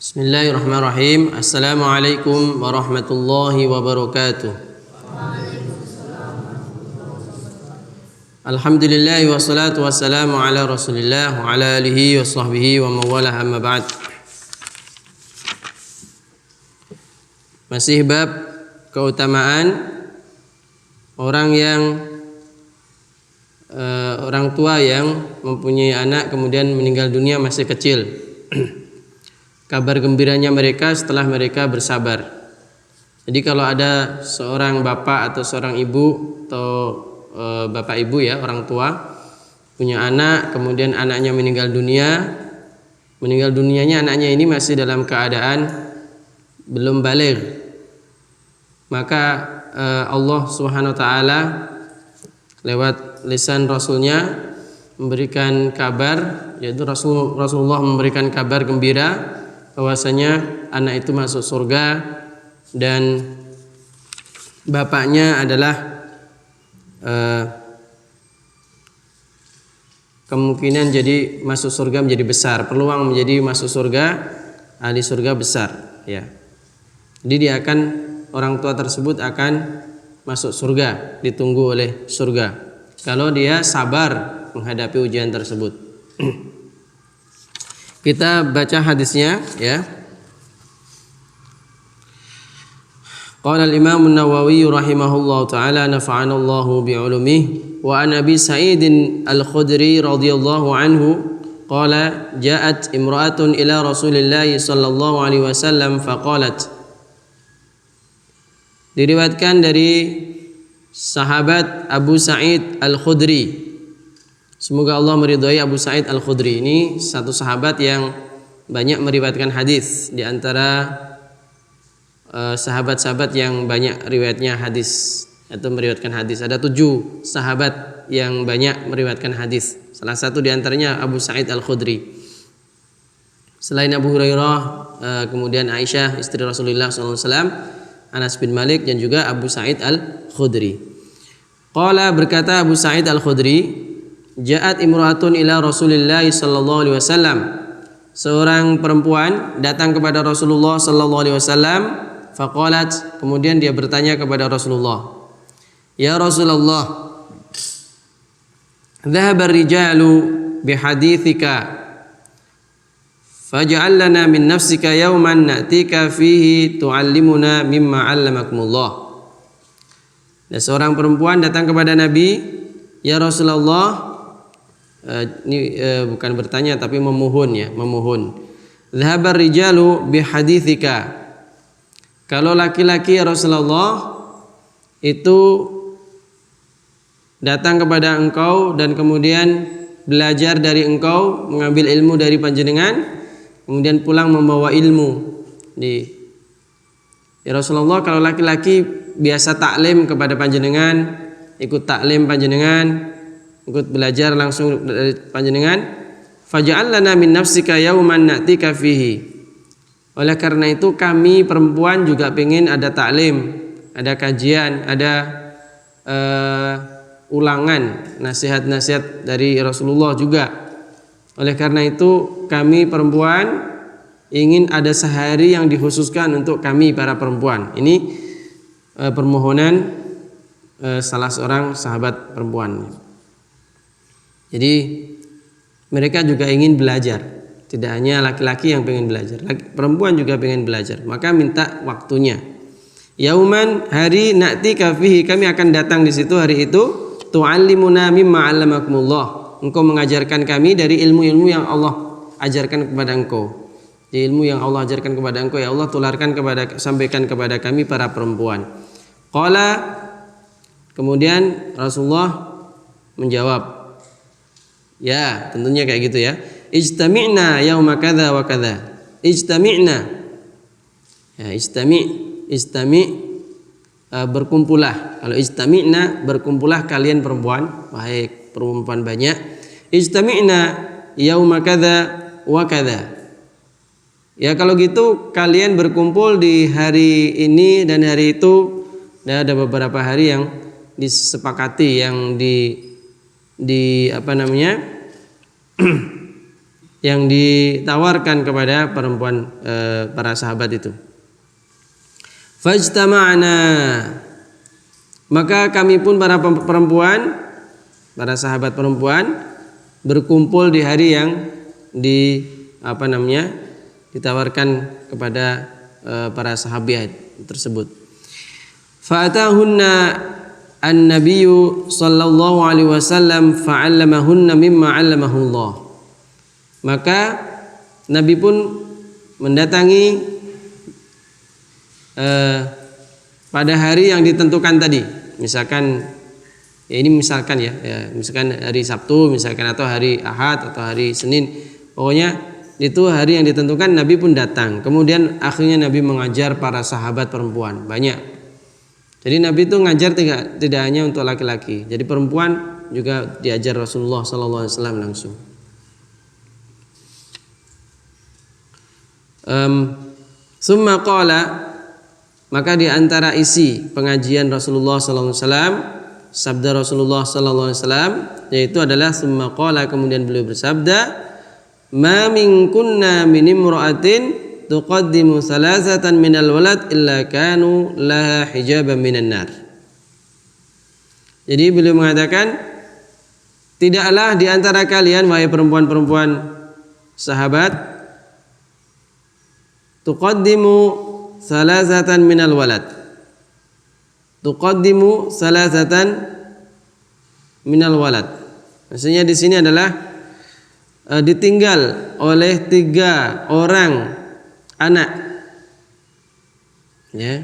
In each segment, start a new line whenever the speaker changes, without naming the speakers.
Bismillahirrahmanirrahim. Assalamualaikum warahmatullahi wabarakatuh. Alhamdulillah wassalatu wassalamu ala rasulillah wa ala alihi wa sahbihi wa mawalah, amma ba'd. Masih bab keutamaan orang tua yang mempunyai anak kemudian meninggal dunia masih kecil. Kabar gembiranya mereka setelah mereka bersabar. Jadi kalau ada seorang bapak atau seorang ibu atau bapak ibu ya, orang tua punya anak, kemudian anaknya meninggal dunianya anaknya ini masih dalam keadaan belum baligh, maka Allah Subhanahu wa taala lewat lisan Rasulnya memberikan kabar, yaitu Rasulullah memberikan kabar gembira bahwasanya anak itu masuk surga dan bapaknya adalah kemungkinan jadi masuk surga menjadi besar, peluang menjadi masuk surga, ahli surga besar ya. Jadi orang tua tersebut akan masuk surga, ditunggu oleh surga kalau dia sabar menghadapi ujian tersebut. Kita baca hadisnya ya. Qala al-Imam an-Nawawi rahimahullahu taala nafa'ana Allahu bi'ulumihi wa an Abi Sa'id al-Khudri radhiyallahu anhu qala ja'at imra'atun ila Rasulillah sallallahu alaihi wasallam faqalat. Diriwayatkan dari sahabat Abu Sa'id al-Khudri. Semoga Allah meridhai Abu Sa'id al-Khudri. Ini satu sahabat yang banyak meriwayatkan hadis di antara sahabat-sahabat yang banyak riwayatnya hadis atau meriwayatkan hadis. Ada 7 sahabat yang banyak meriwayatkan hadis. Salah satu di antaranya Abu Sa'id al-Khudri. Selain Abu Hurairah, kemudian Aisyah istri Rasulullah SAW, Anas bin Malik dan juga Abu Sa'id al-Khudri. Qala, berkata Abu Sa'id al-Khudri, ja'at imra'atun ila Rasulillah sallallahu alaihi wasallam. Seorang perempuan datang kepada Rasulullah sallallahu alaihi wasallam, faqalat, kemudian dia bertanya kepada Rasulullah, "Ya Rasulullah, dhahaba ar-rijalu bihadithika faj'al lana min nafsika yawman na'tika fihi tu'allimuna mimma 'allamakumullah." Dan seorang perempuan datang kepada Nabi, "Ya Rasulullah," ini bukan bertanya tapi memohon ya, memohon. Dhahabar rijalu bihadithika. Kalau laki-laki ya Rasulullah itu datang kepada engkau dan kemudian belajar dari engkau, mengambil ilmu dari panjenengan, kemudian pulang membawa ilmu. Ya Rasulullah, kalau laki-laki biasa taklim kepada panjenengan, ikut taklim panjenengan, ikut belajar langsung dari panjenengan, faj'al lana min nafsika yauman na'tika fihi. Oleh karena itu kami perempuan juga pengen ada taklim, ada kajian, ada ulangan nasihat-nasihat dari Rasulullah juga. Oleh karena itu kami perempuan ingin ada sehari yang dikhususkan untuk kami para perempuan. Ini permohonan salah seorang sahabat perempuan. Jadi mereka juga ingin belajar. Tidak hanya laki-laki yang pengen belajar, perempuan juga pengen belajar. Maka minta waktunya. Yauman, hari, na'tika fihi, kami akan datang di situ hari itu. Tu'allimuna mimma 'allamakumullah. Engkau mengajarkan kami dari ilmu-ilmu yang Allah ajarkan kepada engkau. Di ilmu yang Allah ajarkan kepada engkau, ya Allah sampaikan kepada kami para perempuan. Qala, kemudian Rasulullah menjawab, ya, tentunya kayak gitu ya. Ijtami'na yauma kadza wa kadza. Ijtami'na. Ya, istami' berkumpullah. Kalau ijtami'na, berkumpullah kalian perempuan, wahai perempuan banyak. Ijtami'na yauma kadza wa kadza. Ya, kalau gitu kalian berkumpul di hari ini dan hari itu. Dan ada beberapa hari yang disepakati, yang yang ditawarkan kepada perempuan para sahabat itu. Fajtama'na, maka kami pun para perempuan, para sahabat perempuan berkumpul di hari yang ditawarkan kepada para sahabat tersebut. Fa'atahunna an-nabiyyu sallallahu alaihi wasallam fa'allamahunna mimma 'allamahullah. Maka Nabi pun mendatangi pada hari yang ditentukan tadi. Misalkan misalkan hari Sabtu misalkan, atau hari Ahad atau hari Senin. Pokoknya itu hari yang ditentukan, Nabi pun datang. Kemudian akhirnya Nabi mengajar para sahabat perempuan banyak. Jadi Nabi itu ngajar tidak hanya untuk laki-laki. Jadi perempuan juga diajar Rasulullah SAW langsung. Summa qala, maka di antara isi pengajian Rasulullah SAW, sabda Rasulullah SAW, yaitu adalah summa qala, kemudian beliau bersabda, ma min kunna min imra'atin tuqaddimu salasatan minal walad illa kanu laha hijaban minan nar. Jadi beliau mengatakan, tidaklah di antara kalian wahai perempuan-perempuan sahabat, tuqaddimu salasatan minal walad. Tuqaddimu salasatan minal walad. Maksudnya di sini adalah ditinggal oleh 3 orang anak. Ya.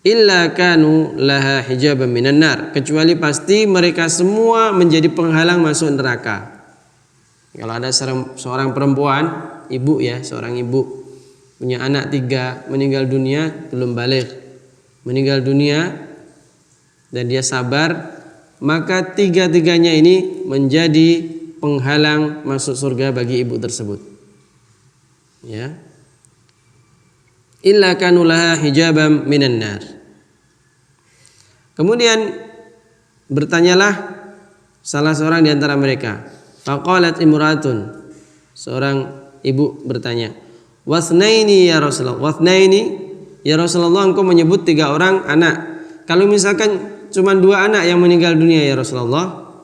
Illa kanu laha hijaban minan nar, kecuali pasti mereka semua menjadi penghalang masuk neraka. Kalau ada seorang perempuan, seorang ibu punya anak 3, meninggal dunia belum baligh, meninggal dunia dan dia sabar, maka 3-tiganya ini menjadi penghalang masuk surga bagi ibu tersebut. Ya. Illa kanu laha hijaban minan nar. Kemudian bertanyalah salah seorang di antara mereka. Faqalat imra'atun, seorang ibu bertanya, wasnaini ya Rasulullah. Wasnaini ya Rasulullah, engkau menyebut 3 orang anak. Kalau misalkan cuma 2 anak yang meninggal dunia ya Rasulullah.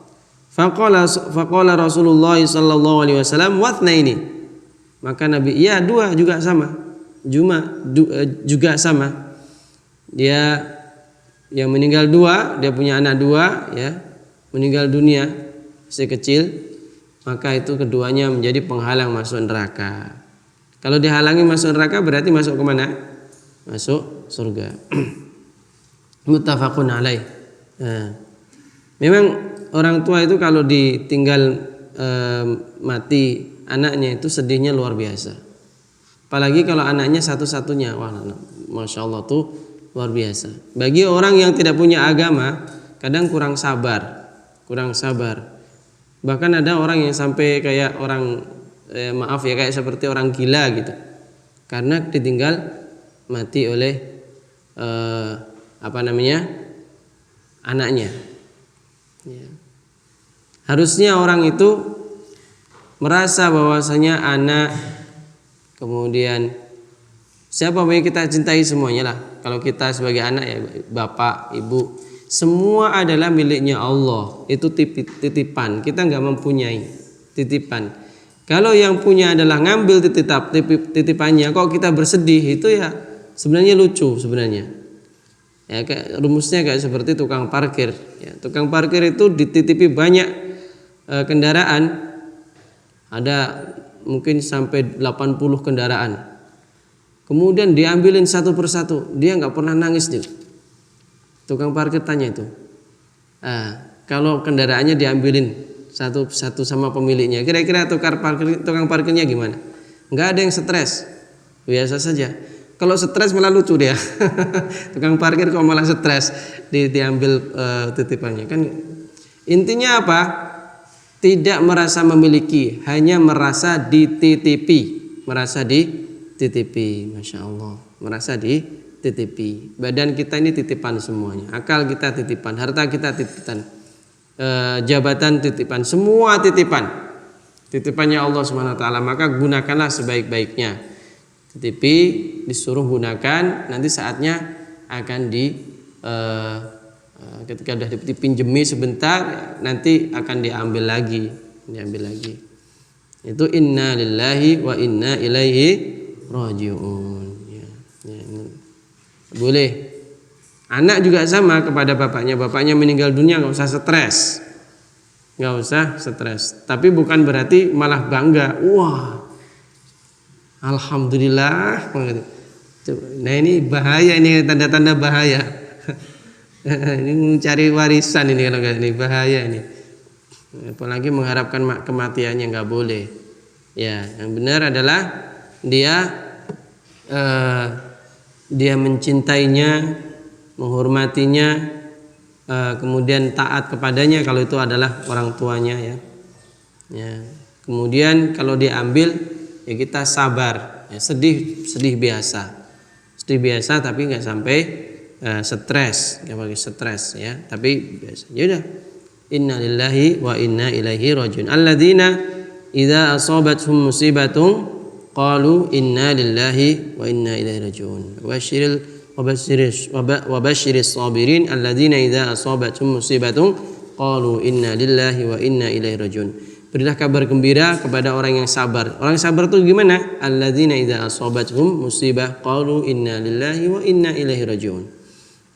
Faqala Rasulullah sallallahu alaihi wasallam wasnaini. Maka Nabi, iya 2 juga sama. Juga sama. Dia yang meninggal 2, dia punya anak 2 ya, meninggal dunia masih kecil, maka itu keduanya menjadi penghalang masuk neraka. Kalau dihalangi masuk neraka berarti masuk ke mana? Masuk surga. Muttafaqun alaih. Memang orang tua itu kalau ditinggal mati anaknya itu sedihnya luar biasa. Apalagi kalau anaknya satu-satunya, wah, masya Allah tuh luar biasa. Bagi orang yang tidak punya agama, kadang kurang sabar. Bahkan ada orang yang sampai kayak orang kayak seperti orang gila gitu, karena ditinggal mati oleh anaknya. Ya. Harusnya orang itu merasa bahwasanya anak, kemudian siapa yang kita cintai semuanya lah. Kalau kita sebagai anak ya bapak, ibu, semua adalah miliknya Allah. Itu titipan. Kita nggak mempunyai titipan. Kalau yang punya adalah ngambil titipannya, kok kita bersedih, itu ya sebenarnya lucu sebenarnya. Ya, rumusnya kayak seperti tukang parkir. Ya, tukang parkir itu dititipi banyak kendaraan. Ada mungkin sampai 80 kendaraan. Kemudian diambilin satu persatu, dia nggak pernah nangis dia. Tukang parkir tanya itu, kalau kendaraannya diambilin satu-satu sama pemiliknya, kira-kira tukang parkirnya gimana? Nggak ada yang stres, biasa saja. Kalau stres malah lucu dia. Tukang parkir kok malah stres diambil titipannya kan? Intinya apa? Tidak merasa memiliki, hanya merasa dititipi, masya Allah, merasa dititipi. Badan kita ini titipan semuanya, akal kita titipan, harta kita titipan, jabatan titipan, semua titipan. titipannya Allah Subhanahu wa taala, maka gunakanlah sebaik-baiknya. Titipi disuruh gunakan, nanti saatnya akan ketika sudah dipinjemi sebentar, nanti akan diambil lagi. Itu inna lillahi wa inna ilaihi rajiun. Boleh. Anak juga sama kepada bapaknya meninggal dunia, nggak usah stres. Tapi bukan berarti malah bangga. Wah, alhamdulillah. Nah ini bahaya, ini tanda-tanda bahaya. Ini mencari warisan ini, kalau ini bahaya ini. Apalagi mengharapkan kematiannya, nggak boleh. Ya, yang benar adalah dia mencintainya, menghormatinya, kemudian taat kepadanya kalau itu adalah orang tuanya, ya. Kemudian kalau diambil, ya kita sabar, ya, sedih biasa, tapi nggak sampai stres, nggak pakai stres, ya, tapi biasa. Ya udah, inna lillahi wa inna ilaihi rajiun. Alladzina idza asabathum musibatun qalu inna lillahi wa inna ilaihi rajiun. Wabashiris sabirin alladzina idza asabathum musibatun qalu inna lillahi wa inna ilaihi rajiun. Berilah kabar gembira kepada orang yang sabar. Orang sabar itu gimana? Alladzina idza asabathum musibah qalu inna lillahi wa inna ilaihi rajiun.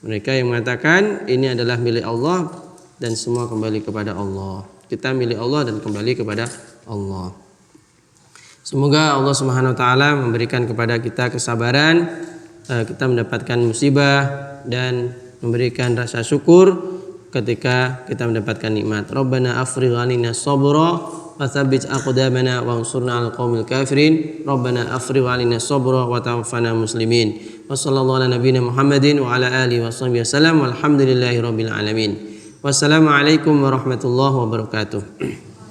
Mereka yang mengatakan ini adalah milik Allah dan semua kembali kepada Allah. Kita milik Allah dan kembali kepada Allah. Semoga Allah Subhanahu wa taala memberikan kepada kita kesabaran, kita mendapatkan musibah dan memberikan rasa syukur ketika kita mendapatkan nikmat. Rabbana afrigh 'alaina sabra wa tsabbit aqdamana wansurna 'alal qaumil kafirin. Rabbana afrigh 'alaina sabra wa tawaffana muslimin. Wa sallallahu ala nabiyyina Muhammadin wa ala alihi washabbihi wasallam. Walhamdulillahirabbil alamin. Wassalamualaikum warahmatullahi wabarakatuh.